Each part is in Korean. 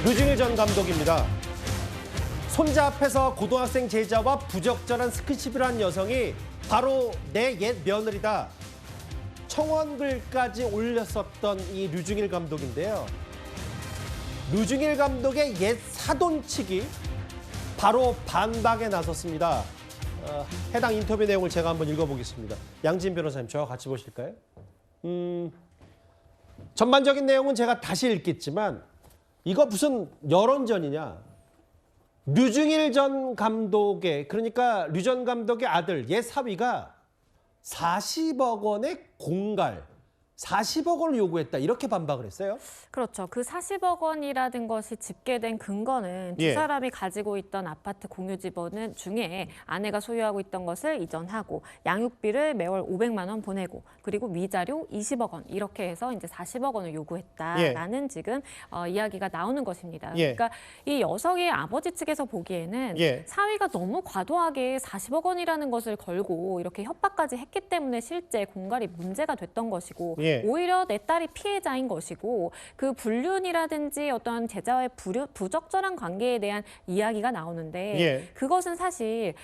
류중일 전 감독입니다. 손자 앞에서 고등학생 제자와 부적절한 스킨십을 한 여성이 바로 내 옛 며느리다. 청원글까지 올렸었던 이 류중일 감독인데요. 류중일 감독의 옛 사돈치기 바로 반박에 나섰습니다. 해당 인터뷰 내용을 제가 한번 읽어보겠습니다. 양진 변호사님, 저와 같이 보실까요? 전반적인 내용은 제가 다시 읽겠지만 이거 무슨 여론전이냐. 류중일 전 감독의, 그러니까 류 전 감독의 아들 옛 사위가 40억 원의 공갈, 40억 원을 요구했다, 이렇게 반박을 했어요. 그렇죠. 그 40억 원이라는 것이 집계된 근거는 두 사람이 가지고 있던 아파트 공유 집원 중에 아내가 소유하고 있던 것을 이전하고 양육비를 매월 500만 원 보내고 그리고 위자료 20억 원 이렇게 해서 이제 40억 원을 요구했다라는 지금 이야기가 나오는 것입니다. 그러니까 이 여성의 아버지 측에서 보기에는 사위가 너무 과도하게 40억 원이라는 것을 걸고 이렇게 협박까지 했기 때문에 실제 공갈이 문제가 됐던 것이고 오히려 내 딸이 피해자인 것이고 그 불륜이라든지 어떤 제자와의 부적절한 관계에 대한 이야기가 나오는데 그것은 사실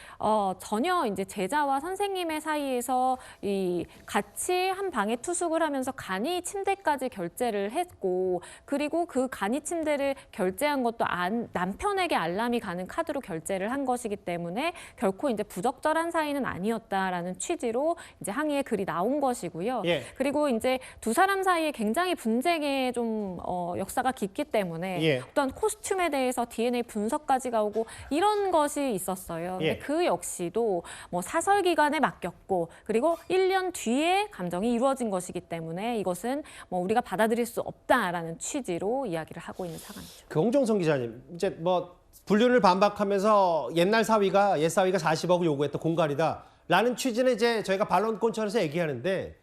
전혀 이제 제자와 선생님의 사이에서 이 같이 한 방에 투숙을 하면서 간이 침대까지 결제를 했고 그리고 그 간이 침대를 결제한 것도 남편에게 알람이 가는 카드로 결제를 한 것이기 때문에 결코 이제 부적절한 사이는 아니었다라는 취지로 이제 항의의 글이 나온 것이고요. 그리고 이제 두 사람 사이에 굉장히 분쟁의 좀 역사가 깊기 때문에 어떤 코스튬에 대해서 DNA 분석까지 가오고 이런 것이 있었어요. 근데 그 역시도 뭐 사설 기간에 맡겼고 그리고 1년 뒤에 감정이 이루어진 것이기 때문에 이것은 뭐 우리가 받아들일 수 없다라는 취지로 이야기를 하고 있는 상황이죠. 그 홍정성 기자님, 이제 뭐 불륜을 반박하면서 옛 사위가 40억을 요구했다, 공갈이다라는 취지는 이제 저희가 반론권처에서 얘기하는데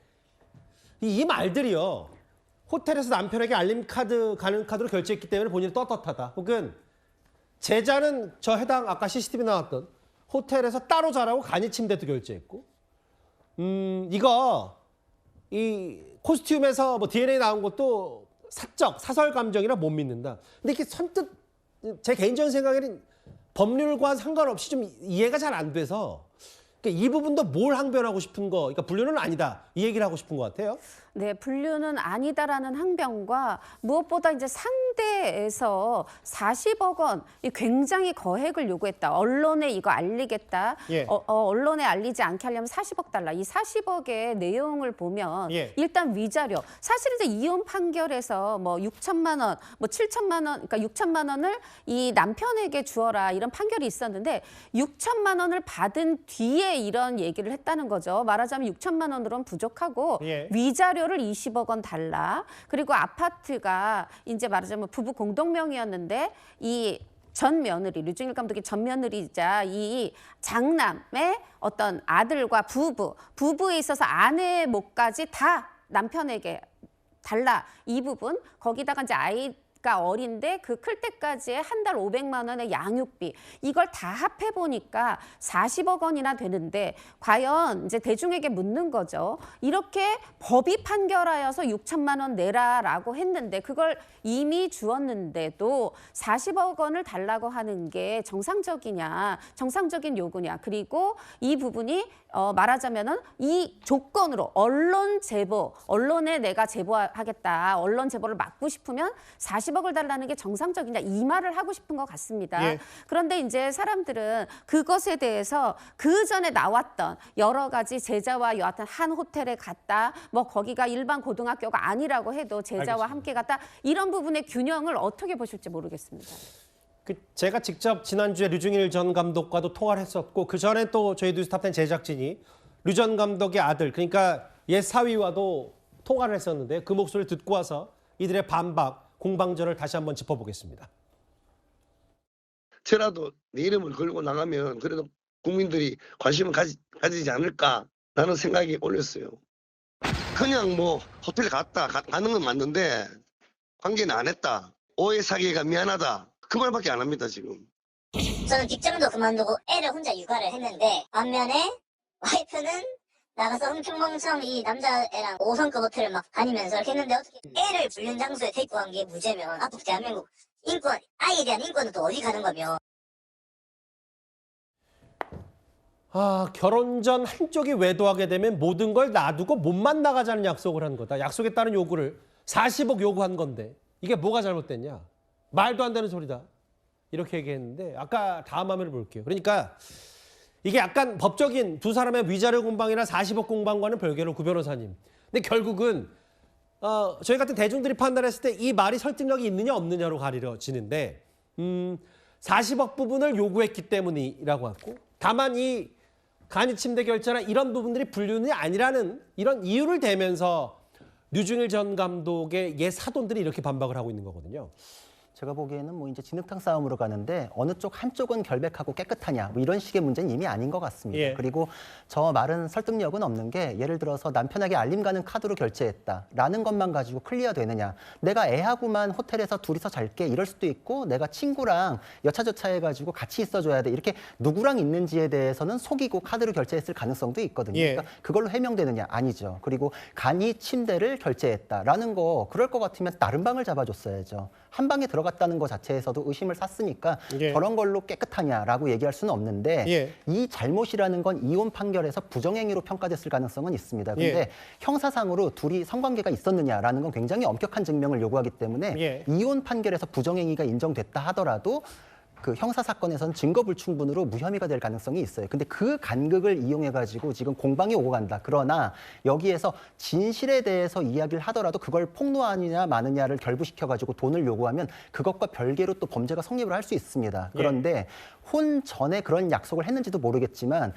이 말들이요. 호텔에서 남편에게 알림 카드, 가는 카드로 결제했기 때문에 본인이 떳떳하다. 혹은 제자는 저 해당 아까 CCTV 나왔던 호텔에서 따로 자라고 간이 침대도 결제했고, 이거 이 코스튬에서 뭐 DNA 나온 것도 사설 감정이라 못 믿는다. 근데 이게 선뜻 제 개인적인 생각에는 법률과 상관없이 좀 이해가 잘 안 돼서. 이 부분도 뭘 항변하고 싶은 거, 그러니까 불륜은 아니다, 이 얘기를 하고 싶은 것 같아요. 네, 불륜은 아니다라는 항변과 무엇보다 이제 상대에서 40억 원, 굉장히 거액을 요구했다. 언론에 이거 알리겠다. 언론에 알리지 않게 하려면 40억 달러. 이 40억의 내용을 보면 일단 위자료. 사실 이제 이혼 판결에서 뭐 6천만 원, 뭐 7천만 원, 그러니까 6천만 원을 이 남편에게 주어라 이런 판결이 있었는데 6천만 원을 받은 뒤에 이런 얘기를 했다는 거죠. 말하자면 6천만 원으로는 부족하고 위자료를 20억 원 달라. 그리고 아파트가 이제 말하자면 부부 공동명의였는데 이 전 며느리, 류중일 감독의 전 며느리이자 이 장남의 어떤 아들과 부부에 있어서 아내의 몫까지 다 남편에게 달라. 이 부분 거기다가 이제 아이가 어린데 그 클 때까지의 한 달 500만 원의 양육비 이걸 다 합해 보니까 40억 원이나 되는데 과연 이제 대중에게 묻는 거죠. 이렇게 법이 판결하여서 6천만 원 내라라고 했는데 그걸 이미 주었는데도 40억 원을 달라고 하는 게 정상적이냐, 정상적인 요구냐. 그리고 이 부분이 말하자면은 이 조건으로 언론 제보, 언론에 내가 제보하겠다, 언론 제보를 막고 싶으면 40억을 달라는 게 정상적이냐 이 말을 하고 싶은 것 같습니다. 그런데 이제 사람들은 그것에 대해서 그 전에 나왔던 여러 가지 제자와 여하튼 한 호텔에 갔다, 뭐 거기가 일반 고등학교가 아니라고 해도 제자와 함께 갔다 이런 부분의 균형을 어떻게 보실지 모르겠습니다. 제가 직접 지난주에 류중일 전 감독과도 통화를 했었고 그 전에 또 저희 뉴스탑10 제작진이 류 전 감독의 아들, 그러니까 옛 사위와도 통화를 했었는데 그 목소리를 듣고 와서 이들의 반박, 공방전을 다시 한번 짚어보겠습니다. 저라도 내 이름을 걸고 나가면 그래도 국민들이 관심을 가지지 않을까라는 생각이 올렸어요. 그냥 뭐 호텔 가는 건 맞는데 관계는 안 했다. 오해 사기가 미안하다. 그 말밖에 안 합니다, 지금. 저는 직장도 그만두고 애를 혼자 육아를 했는데 반면에 와이프는 나가서 흥청망청 이 남자애랑 5성급 호텔을 막 다니면서 이렇게 했는데 어떻게 애를 불륜 장소에 데리고 간 게 무죄면 앞으로 대한민국 인권, 아이에 대한 인권은 또 어디 가는 거며. 결혼 전 한쪽이 외도하게 되면 모든 걸 놔두고 몸만 나가자는 약속을 한 거다. 약속에 따른 요구를 40억 요구한 건데 이게 뭐가 잘못됐냐. 말도 안 되는 소리다. 이렇게 얘기했는데 아까 다음 화면을 볼게요. 그러니까 이게 약간 법적인 두 사람의 위자료 공방이나 40억 공방과는 별개로 구 변호사님. 근데 결국은 저희 같은 대중들이 판단했을 때 이 말이 설득력이 있느냐 없느냐로 가려지는데 40억 부분을 요구했기 때문이라고 하고 다만 이 간이 침대 결제나 이런 부분들이 불륜이 아니라는 이런 이유를 대면서 류중일 전 감독의 옛 사돈들이 이렇게 반박을 하고 있는 거거든요. 제가 보기에는 뭐 이제 진흙탕 싸움으로 가는데 어느 쪽 한쪽은 결백하고 깨끗하냐 뭐 이런 식의 문제는 이미 아닌 것 같습니다. 예. 그리고 저 말은 설득력은 없는 게 예를 들어서 남편에게 알림 가는 카드로 결제했다라는 것만 가지고 클리어 되느냐. 내가 애하고만 호텔에서 둘이서 잘게 이럴 수도 있고 내가 친구랑 여차저차 해가지고 같이 있어줘야 돼. 이렇게 누구랑 있는지에 대해서는 속이고 카드로 결제했을 가능성도 있거든요. 예. 그러니까 그걸로 해명되느냐. 아니죠. 그리고 간이 침대를 결제했다라는 거 그럴 것 같으면 다른 방을 잡아줬어야죠. 한 방에 들어갔다는 것 자체에서도 의심을 샀으니까 예. 저런 걸로 깨끗하냐라고 얘기할 수는 없는데 예. 이 잘못이라는 건 이혼 판결에서 부정행위로 평가됐을 가능성은 있습니다. 근데 예. 형사상으로 둘이 성관계가 있었느냐라는 건 굉장히 엄격한 증명을 요구하기 때문에 예. 이혼 판결에서 부정행위가 인정됐다 하더라도 그 형사 사건에서는 증거 불충분으로 무혐의가 될 가능성이 있어요. 근데 그 간극을 이용해 가지고 지금 공방이 오고 간다. 그러나 여기에서 진실에 대해서 이야기를 하더라도 그걸 폭로하느냐 마느냐를 결부시켜 가지고 돈을 요구하면 그것과 별개로 또 범죄가 성립을 할 수 있습니다. 그런데 혼 전에 그런 약속을 했는지도 모르겠지만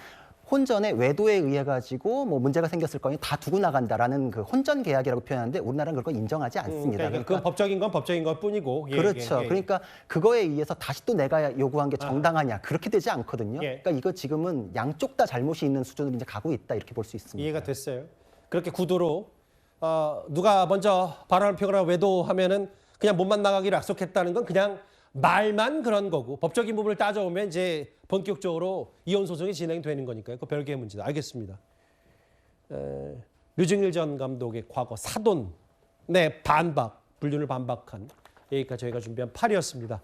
혼전에 외도에 의해 가지고 뭐 문제가 생겼을 거니 다 두고 나간다라는 그 혼전 계약이라고 표현하는데 우리나라는 그걸 인정하지 않습니다. 그러니까 그건 법적인 건 법적인 것 뿐이고. 예, 그렇죠. 예, 예. 그러니까 그거에 의해서 다시 또 내가 요구한 게 정당하냐 그렇게 되지 않거든요. 예. 그러니까 이거 지금은 양쪽 다 잘못이 있는 수준으로 이제 가고 있다 이렇게 볼 수 있습니다. 이해가 됐어요. 그렇게 구도로 누가 먼저 발언을 펴거나 외도하면은 그냥 몸만 나가기로 약속했다는 건 그냥 말만 그런 거고 법적인 부분을 따져오면 이제 본격적으로 이혼 소송이 진행되는 거니까요. 그 별개의 문제다. 알겠습니다. 류중일 전 감독의 과거 사돈의 반박, 불륜을 반박한 여기까지 저희가 준비한 8이었습니다.